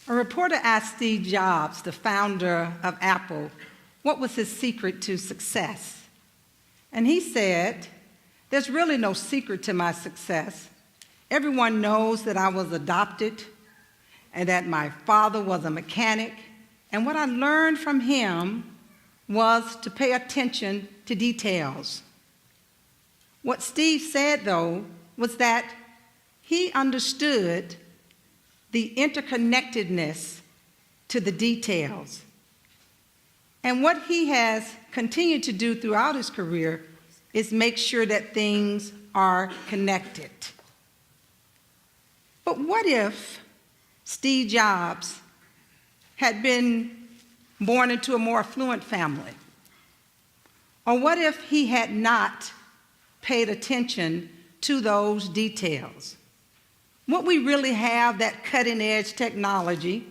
A reporter asked Steve Jobs, the founder of Apple, what was his secret to success. And he said, "There's really no secret to my success. Everyone knows that I was adopted and that my father was a mechanic. And what I learned from him was to pay attention to details." What Steve said, though, was that he understood the interconnectedness to the details. And what he has continued to do throughout his career is make sure that things are connected. But what if Steve Jobs had been born into a more affluent family? Or what if he had not paid attention to those details? Would we really have that cutting-edge technology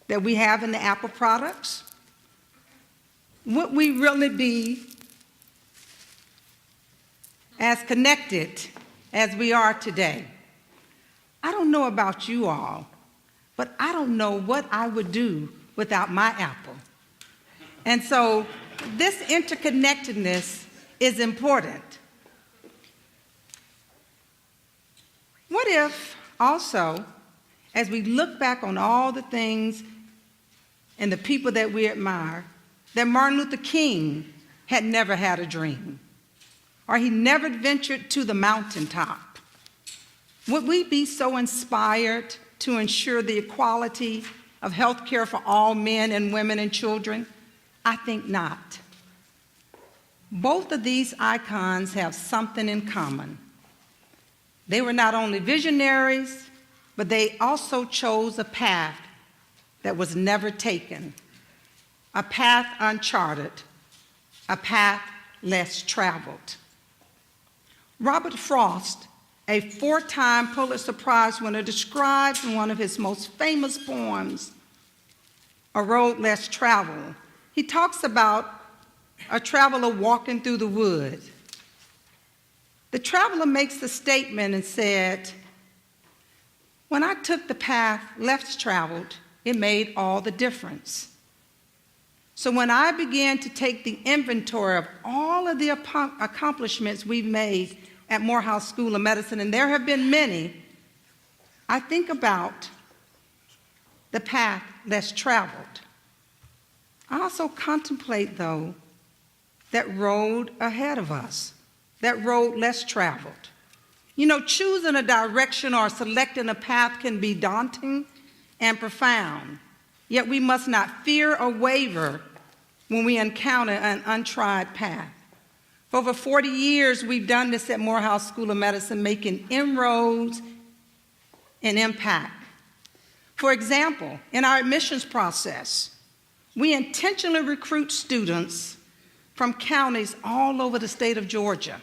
that we have in the Apple products? Would we really be as connected as we are today? I don't know about you all, but I don't know what I would do without my Apple. And so this interconnectedness is important. What if also, as we look back on all the things and the people that we admire, that Martin Luther King had never had a dream, or he never ventured to the mountaintop? Would we be so inspired to ensure the equality of health care for all men and women and children? I think not. Both of these icons have something in common. They were not only visionaries, but they also chose a path that was never taken, a path uncharted, a path less traveled. Robert Frost, a 4-time Pulitzer Prize winner, describes in one of his most famous poems, A Road Less Traveled. He talks about a traveler walking through the woods. The traveler makes the statement and said, "When I took the path less traveled, it made all the difference. So when I began to take the inventory of all of the accomplishments we've made at Morehouse School of Medicine, and there have been many, I think about the path less traveled. I also contemplate, though, that road ahead of us, that road less traveled. You know, choosing a direction or selecting a path can be daunting and profound, yet we must not fear or waver when we encounter an untried path. For over 40 years, we've done this at Morehouse School of Medicine, making inroads and impact. For example, in our admissions process, we intentionally recruit students from counties all over the state of Georgia.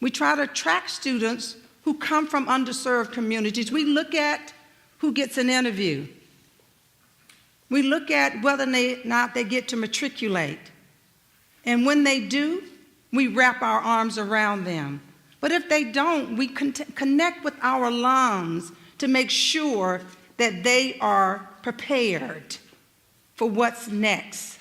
We try to attract students who come from underserved communities. We look at who gets an interview. We look at whether or not they get to matriculate. And when they do, we wrap our arms around them. But if they don't, we connect with our alums to make sure that they are prepared for what's next.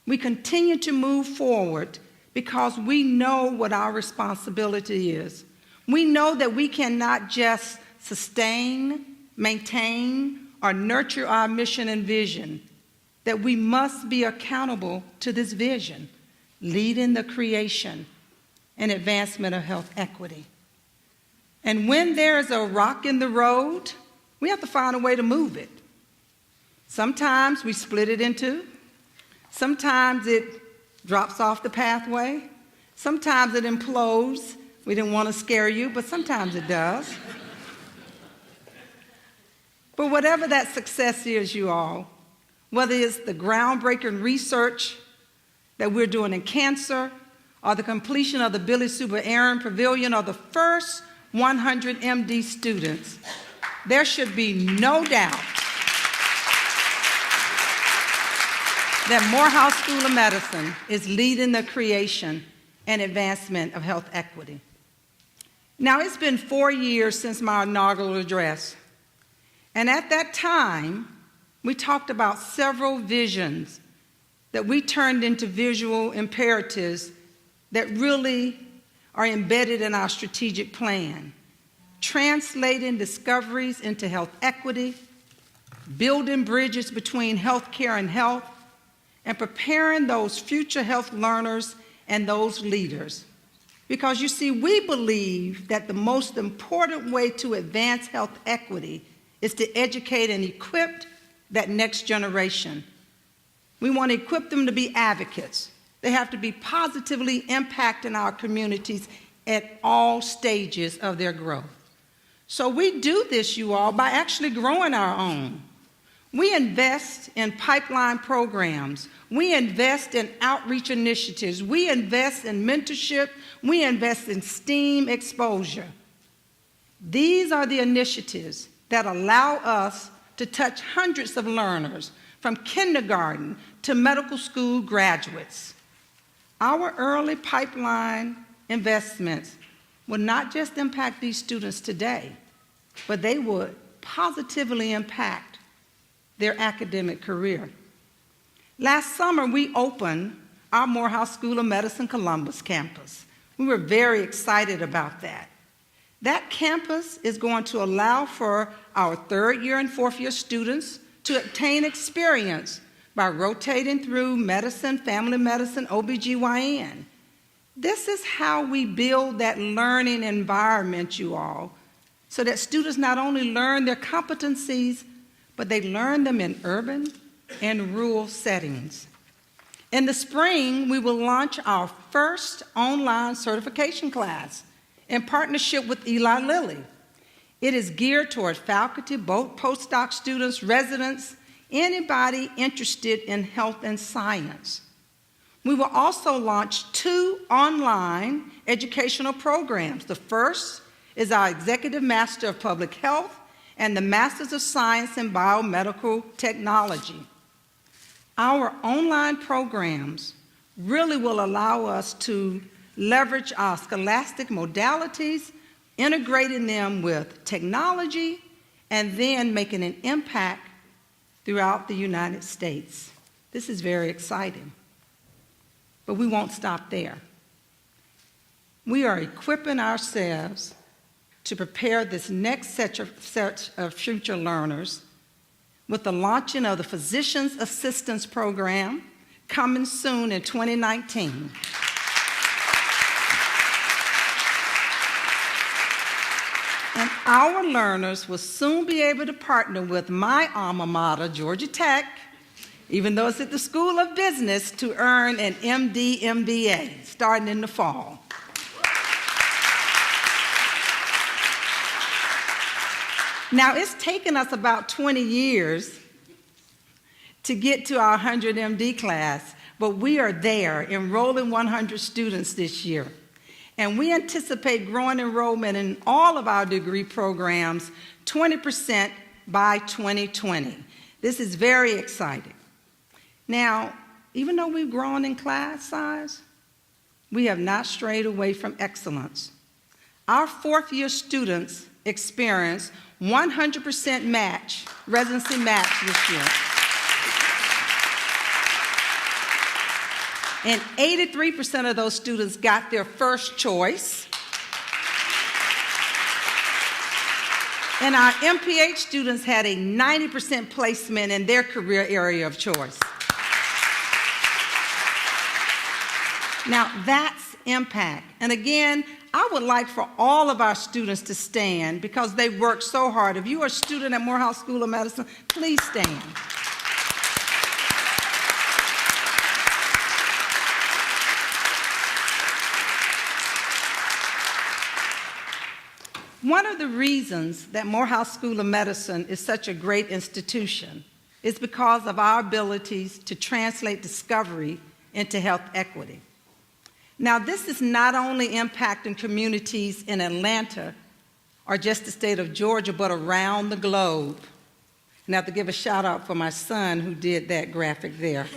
We continue to move forward because we know what our responsibility is. We know that we cannot just sustain, maintain, or nurture our mission and vision, that we must be accountable to this vision, leading the creation and advancement of health equity. And when there is a rock in the road, we have to find a way to move it. Sometimes we split it in two. Sometimes it drops off the pathway. Sometimes it implodes. We didn't want to scare you, but sometimes it does. But whatever that success is, you all, whether it's the groundbreaking research that we're doing in cancer, or the completion of the Billy Super Aaron Pavilion, or the first 100 MD students, there should be no doubt that Morehouse School of Medicine is leading the creation and advancement of health equity. Now, it's been 4 years since my inaugural address, And at that time, we talked about several visions that we turned into visual imperatives that really are embedded in our strategic plan, translating discoveries into health equity, building bridges between healthcare and health, and preparing those future health learners and those leaders. Because you see, we believe that the most important way to advance health equity is to educate and equip that next generation. We want to equip them to be advocates. They have to be positively impacting our communities at all stages of their growth. So we do this, you all, by actually growing our own. We invest in pipeline programs. We invest in outreach initiatives. We invest in mentorship. We invest in STEAM exposure. These are the initiatives that allow us to touch hundreds of learners from kindergarten to medical school graduates. Our early pipeline investments will not just impact these students today, but they would positively impact their academic career. Last summer, we opened our Morehouse School of Medicine Columbus campus. We were very excited about that. That campus is going to allow for our third year and fourth year students to obtain experience by rotating through medicine, family medicine, OBGYN. This is how we build that learning environment, you all, so that students not only learn their competencies, but they learn them in urban and rural settings. In the spring, we will launch our first online certification class in partnership with Eli Lilly. It is geared toward faculty, both postdoc students, residents, anybody interested in health and science. We will also launch 2 online educational programs. The first is our Executive Master of Public Health and the Masters of Science in Biomedical Technology. Our online programs really will allow us to leverage our scholastic modalities, integrating them with technology, and then making an impact throughout the United States. This is very exciting. But we won't stop there. We are equipping ourselves to prepare this next set of future learners with the launching of the Physician's Assistance Program coming soon in 2019. And our learners will soon be able to partner with my alma mater, Georgia Tech, even though it's at the School of Business, to earn an MD, MBA starting in the fall. Now, it's taken us about 20 years to get to our 100 MD class, but we are there, enrolling 100 students this year. And we anticipate growing enrollment in all of our degree programs 20% by 2020. This is very exciting. Now, even though we've grown in class size, we have not strayed away from excellence. Our fourth-year students experience 100% match, residency match this year. And 83% of those students got their first choice. And our MPH students had a 90% placement in their career area of choice. Now, that's impact. And again, I would like for all of our students to stand because they worked so hard. If you are a student at Morehouse School of Medicine, please stand. One of the reasons that Morehouse School of Medicine is such a great institution is because of our abilities to translate discovery into health equity. Now, this is not only impacting communities in Atlanta or just the state of Georgia, but around the globe. And I have to give a shout out for my son who did that graphic there.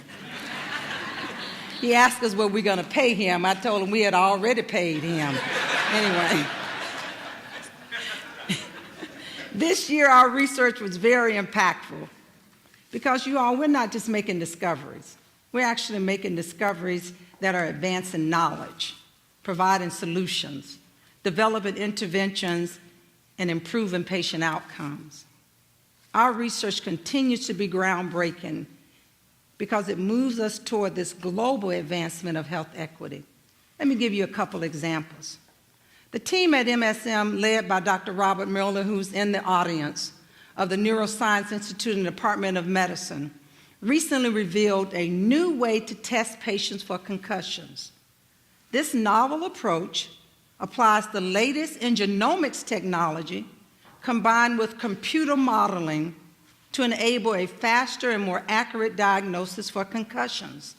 He asked us what we're going to pay him. I told him we had already paid him. Anyway. This year, our research was very impactful because you all, we're not just making discoveries. We're actually making discoveries that are advancing knowledge, providing solutions, developing interventions, and improving patient outcomes. Our research continues to be groundbreaking because it moves us toward this global advancement of health equity. Let me give you a couple examples. The team at MSM, led by Dr. Robert Miller, who's in the audience, of the Neuroscience Institute and Department of Medicine, recently revealed a new way to test patients for concussions. This novel approach applies the latest in genomics technology combined with computer modeling to enable a faster and more accurate diagnosis for concussions.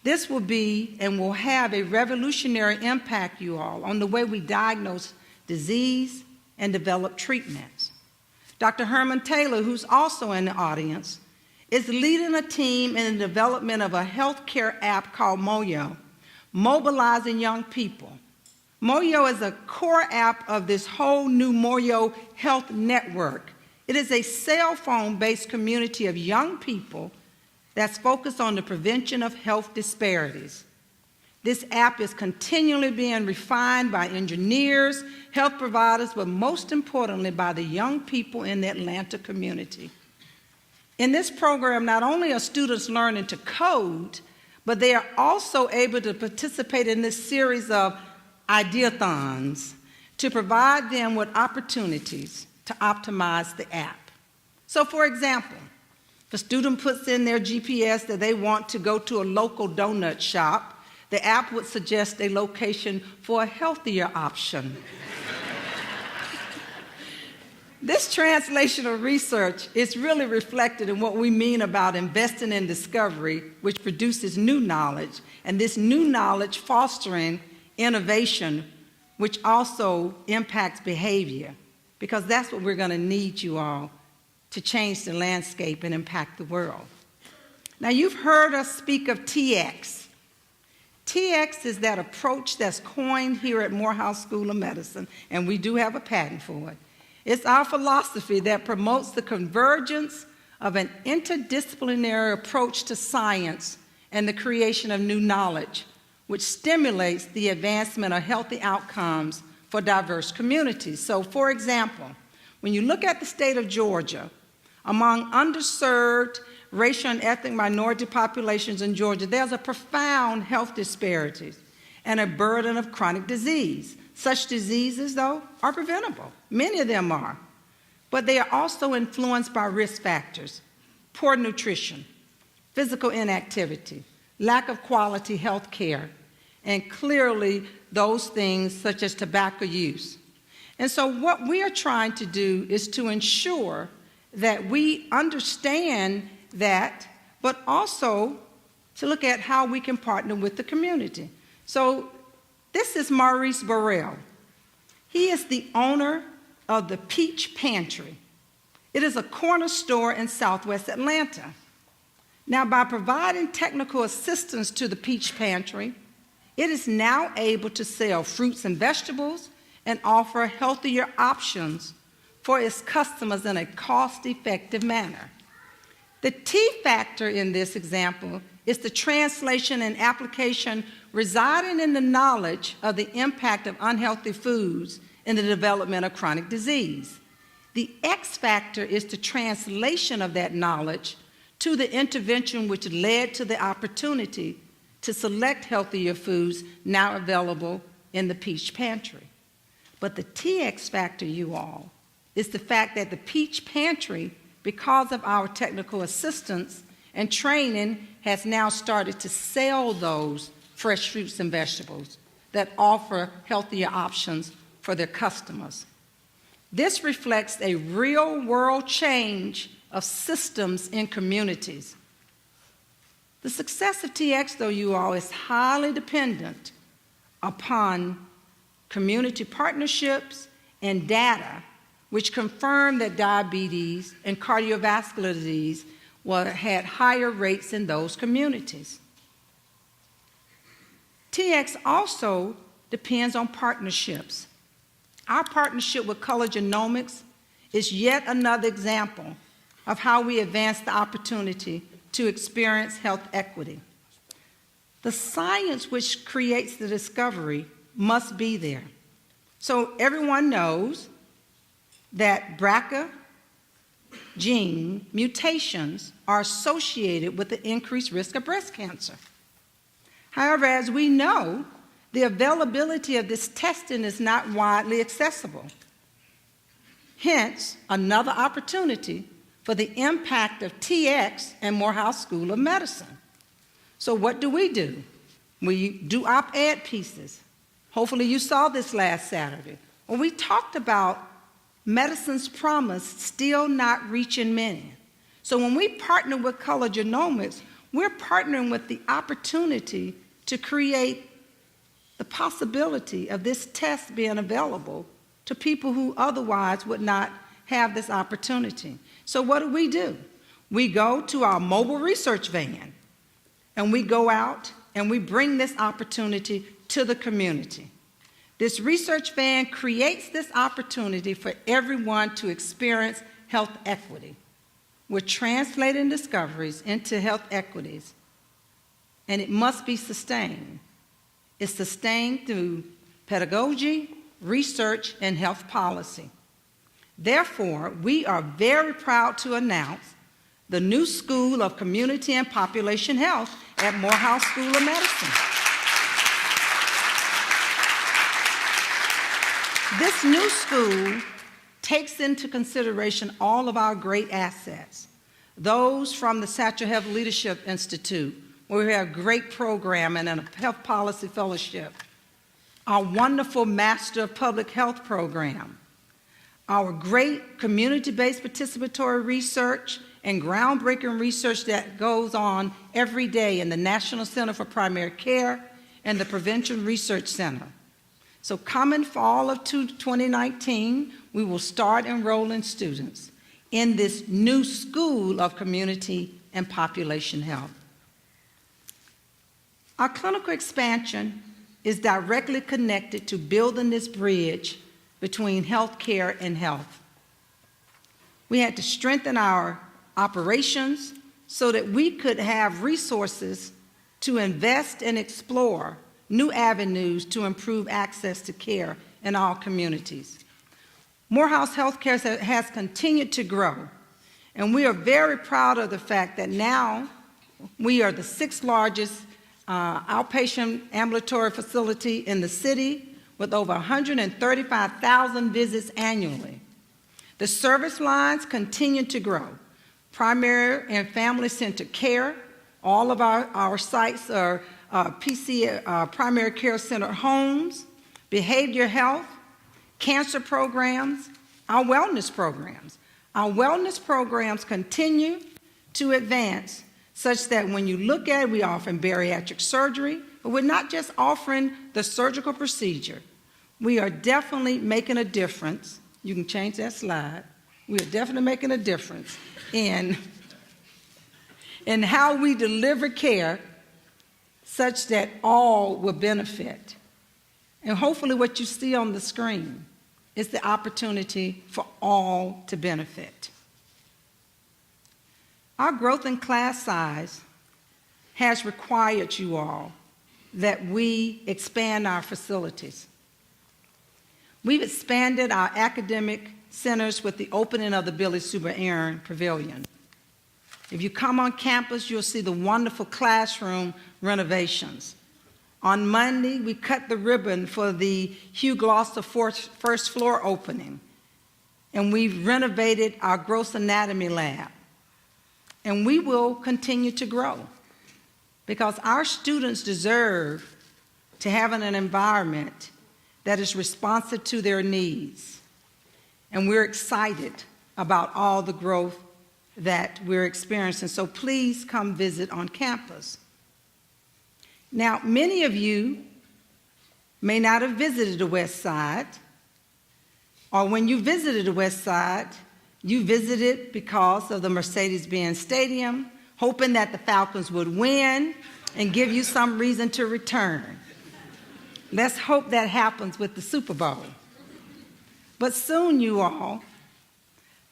This will be and will have a revolutionary impact, you all, on the way we diagnose disease and develop treatments. Dr. Herman Taylor, who's also in the audience, is leading a team in the development of a healthcare app called Moyo, mobilizing young people. Moyo is a core app of this whole new Moyo Health Network. It is a cell phone-based community of young people that's focused on the prevention of health disparities. This app is continually being refined by engineers, health providers, but most importantly by the young people in the Atlanta community. In this program, not only are students learning to code, but they are also able to participate in this series of ideathons to provide them with opportunities to optimize the app. So for example, if a student puts in their GPS that they want to go to a local donut shop, the app would suggest a location for a healthier option. This translational research is really reflected in what we mean about investing in discovery, which produces new knowledge, and this new knowledge fostering innovation, which also impacts behavior, because that's what we're going to need, you all, to change the landscape and impact the world. Now, you've heard us speak of TX. TX is that approach that's coined here at Morehouse School of Medicine, and we do have a patent for it. It's our philosophy that promotes the convergence of an interdisciplinary approach to science and the creation of new knowledge, which stimulates the advancement of healthy outcomes for diverse communities. So, for example, when you look at the state of Georgia, among underserved racial and ethnic minority populations in Georgia, there's a profound health disparities and a burden of chronic disease. Such diseases, though, are preventable. Many of them are. But they are also influenced by risk factors: poor nutrition, physical inactivity, lack of quality health care, and clearly those things such as tobacco use. And so what we are trying to do is to ensure that we understand that, but also to look at how we can partner with the community. So this is Maurice Burrell. He is the owner of the Peach Pantry. It is a corner store in Southwest Atlanta. Now, by providing technical assistance to the Peach Pantry, it is now able to sell fruits and vegetables and offer healthier options for its customers in a cost-effective manner. The T factor in this example is the translation and application residing in the knowledge of the impact of unhealthy foods in the development of chronic disease. The X factor is the translation of that knowledge to the intervention which led to the opportunity to select healthier foods now available in the Peach Pantry. But the TX factor, you all, is the fact that the Peach Pantry, because of our technical assistance and training, has now started to sell those fresh fruits and vegetables that offer healthier options for their customers. This reflects a real-world change of systems in communities. The success of TX, though, you all, is highly dependent upon community partnerships and data which confirm that diabetes and cardiovascular disease had higher rates in those communities. TX also depends on partnerships. Our partnership with Color Genomics is yet another example of how we advance the opportunity to experience health equity. The science which creates the discovery must be there. So everyone knows that BRCA gene mutations are associated with the increased risk of breast cancer. However, as we know, the availability of this testing is not widely accessible. Hence, another opportunity for the impact of TX and Morehouse School of Medicine. So what do? We do op-ed pieces. Hopefully you saw this last Saturday. When we talked about medicine's promise still not reaching many. So when we partner with Color Genomics, we're partnering with the opportunity to create the possibility of this test being available to people who otherwise would not have this opportunity. So what do? We go to our mobile research van, and we go out and we bring this opportunity to the community. This research van creates this opportunity for everyone to experience health equity. We're translating discoveries into health equities, and it must be sustained. It's sustained through pedagogy, research, and health policy. Therefore, we are very proud to announce the new School of Community and Population Health at Morehouse School of Medicine. This new school takes into consideration all of our great assets. Those from the Satchel Health Leadership Institute, where we have a great program and a health policy fellowship. Our wonderful Master of Public Health program. Our great community-based participatory research and groundbreaking research that goes on every day in the National Center for Primary Care and the Prevention Research Center. So coming fall of 2019, we will start enrolling students in this new School of Community and Population Health. Our clinical expansion is directly connected to building this bridge between healthcare and health. We had to strengthen our operations so that we could have resources to invest and explore new avenues to improve access to care in all communities. Morehouse Healthcare has continued to grow, and we are very proud of the fact that now we are the 6th largest outpatient ambulatory facility in the city with over 135,000 visits annually. The service lines continue to grow. Primary and family-centered care, all of our sites are primary care center homes, behavioral health, cancer programs, our wellness programs. Our wellness programs continue to advance such that when you look at it, we offer bariatric surgery, but we're not just offering the surgical procedure. We are definitely making a difference. You can change that slide. We are definitely making a difference in how we deliver care such that all will benefit. And hopefully what you see on the screen is the opportunity for all to benefit. Our growth in class size has required you all that we expand our facilities. We've expanded our academic centers with the opening of the Billy Suber Aaron Pavilion. If you come on campus, you'll see the wonderful classroom renovations. On Monday, we cut the ribbon for the Hugh Gloucester first floor opening, and we've renovated our gross anatomy lab. And we will continue to grow because our students deserve to have an environment that is responsive to their needs. And we're excited about all the growth that we're experiencing. So please come visit on campus. Now, many of you may not have visited the West Side, or when you visited the West Side, you visited because of the Mercedes-Benz Stadium, hoping that the Falcons would win and give you some reason to return. Let's hope that happens with the Super Bowl. But soon, you all,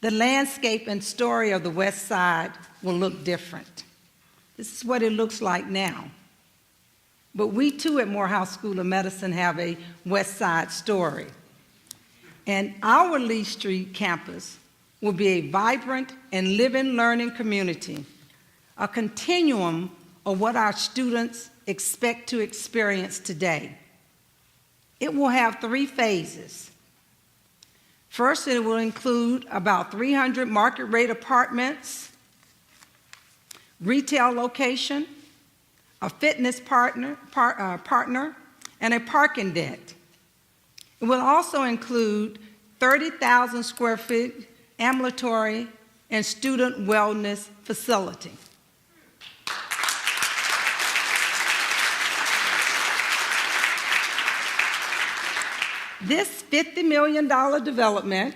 the landscape and story of the West Side will look different. This is what it looks like now. But we too at Morehouse School of Medicine have a West Side story. And our Lee Street campus will be a vibrant and living learning community, a continuum of what our students expect to experience today. It will have 3 phases. First, it will include about 300 market-rate apartments, retail location, a fitness partner, and a parking deck. It will also include 30,000 square feet ambulatory and student wellness facility. This $50 million development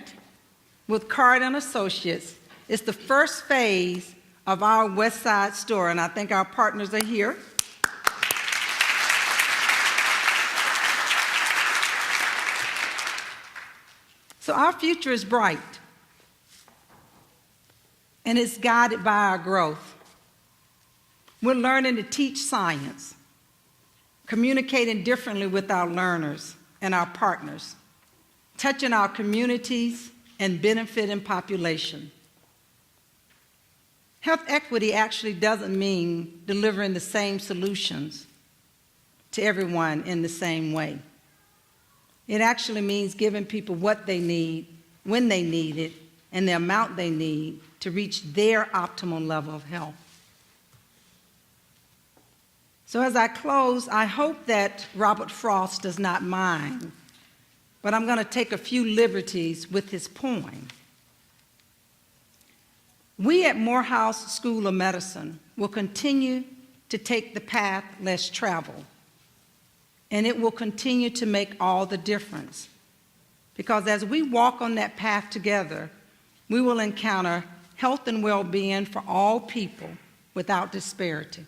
with Card and Associates is the first phase of our West Side story, and I think our partners are here. So our future is bright, and it's guided by our growth. We're learning to teach science, communicating differently with our learners and our partners, touching our communities and benefiting population. Health equity actually doesn't mean delivering the same solutions to everyone in the same way. It actually means giving people what they need, when they need it, and the amount they need to reach their optimal level of health. So as I close, I hope that Robert Frost does not mind, but I'm going to take a few liberties with his poem. We at Morehouse School of Medicine will continue to take the path less traveled, and it will continue to make all the difference. Because as we walk on that path together, we will encounter health and well-being for all people without disparity.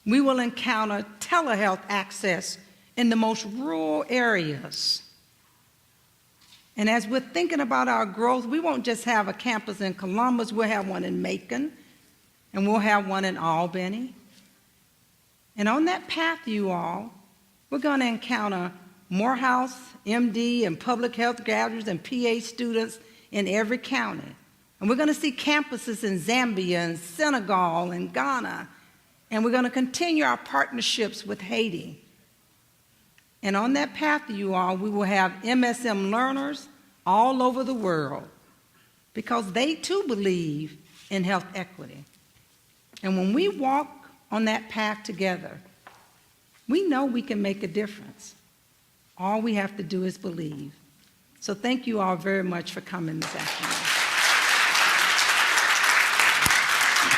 We will encounter telehealth access in the most rural areas. And as we're thinking about our growth, we won't just have a campus in Columbus, we'll have one in Macon, and we'll have one in Albany. And on that path, you all, we're going to encounter Morehouse, MD, and public health graduates and PA students in every county. And we're going to see campuses in Zambia and Senegal and Ghana. And we're going to continue our partnerships with Haiti. And on that path, you all, we will have MSM learners all over the world because they too believe in health equity. And when we walk on that path together, we know we can make a difference. All we have to do is believe. So thank you all very much for coming this afternoon.